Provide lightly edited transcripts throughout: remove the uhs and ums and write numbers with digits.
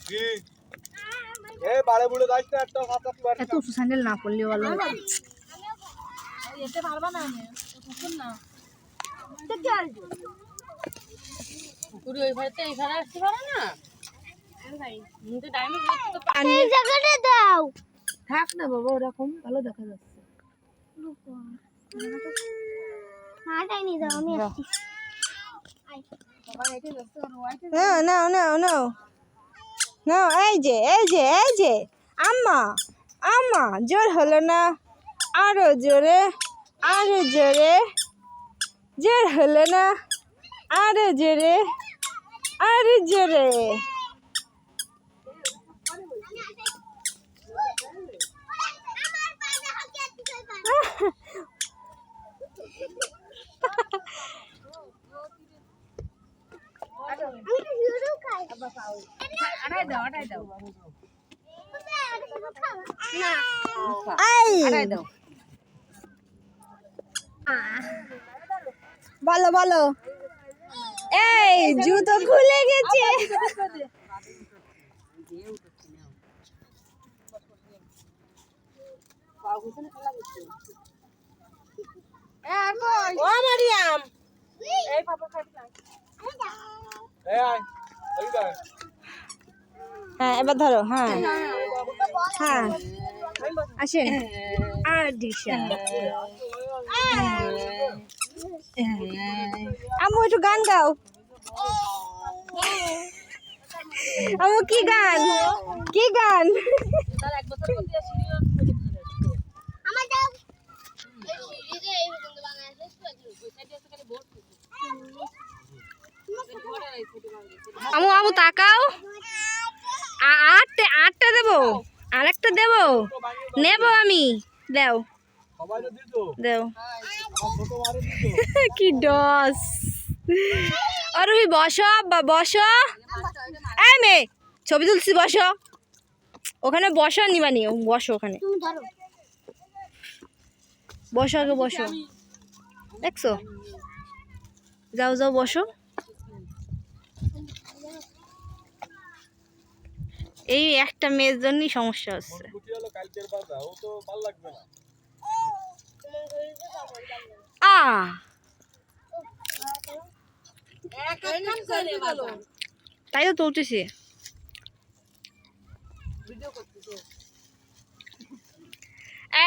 এই বাড়ে বুড়ে যাইছ না একটা সাত আট বার এত উঁচু স্যান্ডেল না পরলেও ভালো যেতে পারবা না আমি তখন না পুরো ওই ঘরতে এই ঘরে আসতে পারে না কিন্তু টাইমে এই জায়গাটা দাও থাক না বাবা ওরকম ভালো দেখা যাচ্ছে হাঁটাই নি দাও আমি আসছি বাবা এতে যাচ্ছে আর ওয়াইতে No, no, no, no. No, এই যে আম্মা আম্মা জোর হলো না আরো জোরে জোর হলো না আরো জোরে আড়াই দাও এই আড়াই দাও বলো এই জুতো খুলে গেছে ও মারিয়াম এই পাপা খাবি না এই আয় এই দা হ্যাঁ এবার ধরো হ্যাঁ আসেন আর দিশা আম্মু একটু গান গাও আম্মু কি গান তার এক বছর মধ্যে সিরিয়াল আমার দাও আমু তাকাও আটটা দেবো আরেকটা দেবো নেবো আমি দেও সবাই তো দিত দেও আমার ছোট মারে দিত কি ডস আরোহী বসো এই মেয়ে ছবি তুলছি বসো ওখানে বসো নিবানি বসো ওখানে বসো আগে বসো দেখছো যাও বসো এই একটা মেয়ের জন্যই সমস্যা হচ্ছে গুটি হলো কালকের বাজা ও তো ভালো লাগবে না তাই তো তুলতেছি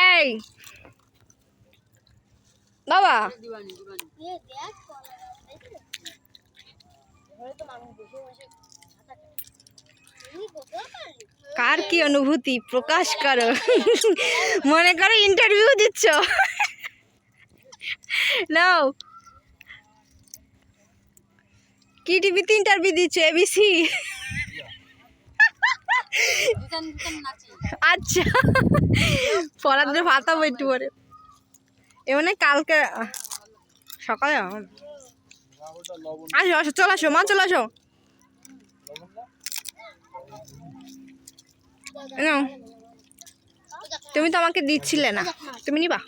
এই বাবা কার কি অনুভূতি প্রকাশ করো মনে করো ইন্টারভিউ দিচ্ছ নাও কি টিভিতে ইন্টারভিউ দিচ্ছ এবিসি আচ্ছা পড়াতে ভাতাবো একটু পরে এমনি কালকে সকালে আসো চলে আসো মা চলে আসো তুমি তো আমাকে দিচ্ছিলে না তুমি নিবা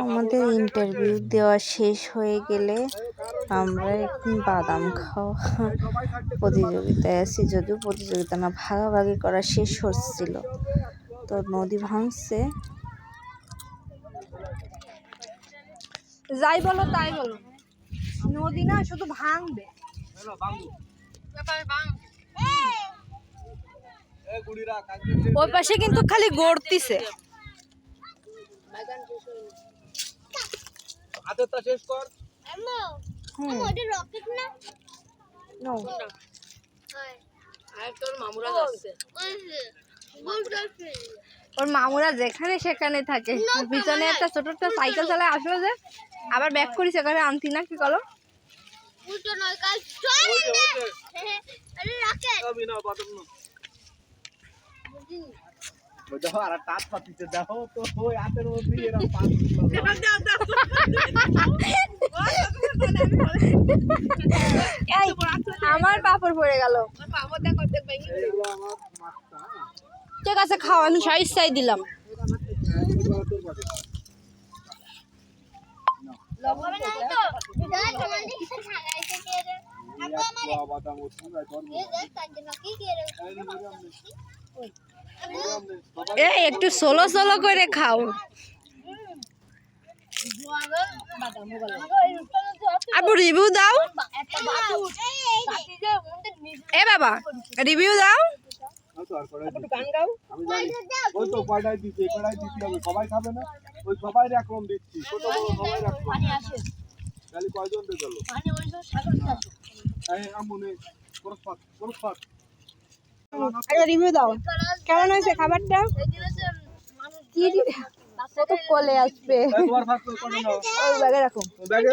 আমাদের ইন্টারভিউ দেওয়া শেষ হয়ে গেলে আমরা এখন বাদাম খাওয়া প্রতিযোগিতায় আছি যদিও প্রতিযোগিতা না ভাগাভাগি করা শেষ হচ্ছিল তো নদী ভাঙছে যাই বলো তাই বলো নদী না শুধু ভাঙবে ওই পাশে কিন্তু খালি গড়তিছে হাতেরটা শেষ কর ওর মামুরা যেখানে সেখানে থাকে পিছনে একটা ছোট একটা সাইকেল চালায় আসলো যে আবার ব্যাক করি সেখানে আনতি না কি করো দেখো আর টাচ পাতিতে দেখো তো ওই হাতের মধ্যে এরকম পাঁচ আমার পাপড় পড়ে গেল ঠিক আছে খাও আমি সাইজ চাই দিলাম লবণ বাদাম এই একটু সোলো সোলো করে খাও। আপু রিভিউ দাও। এ বাবা রিভিউ দাও। আমি জানি ওই তো কয়টায় দিচ্ছি কয়টায় দিচ্ছি আমি সবাই খাবে না ওই সবাই রাখলাম দিচ্ছি ছোট বড় সবাই রাখলাম তাহলে কয়জন দিয়ে গেল এই আমনে করফাত একটা রিভিউ দাও, কেমন হয়েছে খাবারটা? কি কত কলে আসবে তোমার ভাত করে নাও ওই ব্যাগে রাখো। ব্যাগে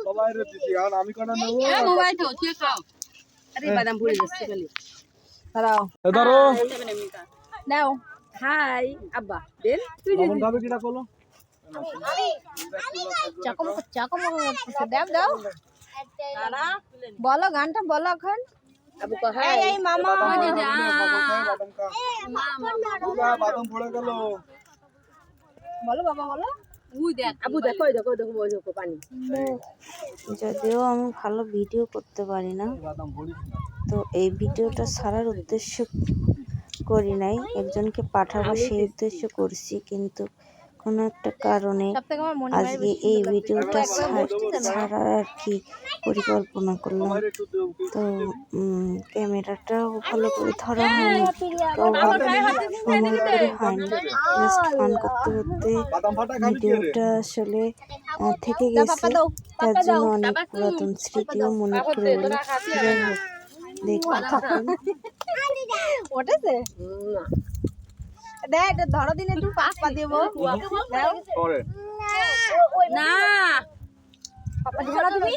সবাই রে দিচ্ছি আর আমি কোনা নেব মোবাইল তো তুই খাও। আরে বাদাম পড়ে যাচ্ছে খালি। দাঁড়াও ধরো নাও। হাই আব্বা দেন তুই লবণ খাবে কিটা করলো চাকম চাকম দাও দাও। বলো গানটা বলো এখন। আবু কো হাই এই মামা বাদাম পড়ে গেল বলো বাবা বলো। উই দেখ আবু দেখো দেখো দেখো ওই দেখো পানি। যদিও আমি ভালো ভিডিও করতে পারি না, বাদাম পড়িস না তো এই ভিডিওটা ছাড়ার উদ্দেশ্য করি নাই, একজনকে পাঠাবো সেই উদ্দেশ্য করছি, কিন্তু কোনো একটা কারণে আজকে এই ভিডিওটা ছাড়ার আর কি পরিকল্পনা করলাম। তো ক্যামেরাটাও ভালো করে ধরা হয়নি, তো সময় করে হয়নি, জাস্ট ফান করতে করতে ভিডিওটা আসলে থেকে গেছে, তার জন্য অনেক পুরাতন স্মৃতিও মনে করে এলো। যাই হোক দেখতে থাকুন। ওঠেছে দেখ ধরো দিন একটু পাপা দেবো না পাপা দিবা না তুমি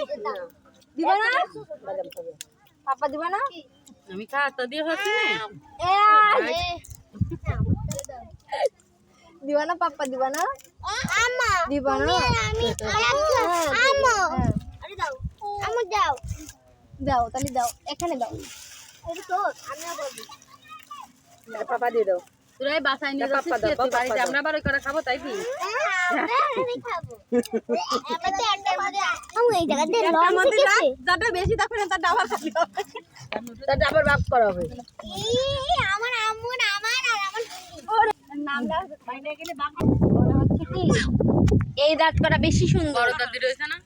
দিবা না পাপা দিবা না আমি খাতা দিয়ে হচ্ছে না দিবা না পাপা দিবা না দিবা না দাও তাহলে দাও এখানে দাও পাপা দিয়ে দাও তোরাই বাসায় নিয়ে যাচ্ছিস বাড়িতে আমরা বারো করে খাবো তাই কি যাটা বেশি থাকবে না তারটা আবার খাবি তারটা আবার বাপ করা হবে এই দাঁত করা বেশি সুন্দর। বড় দাদি রয়েছে না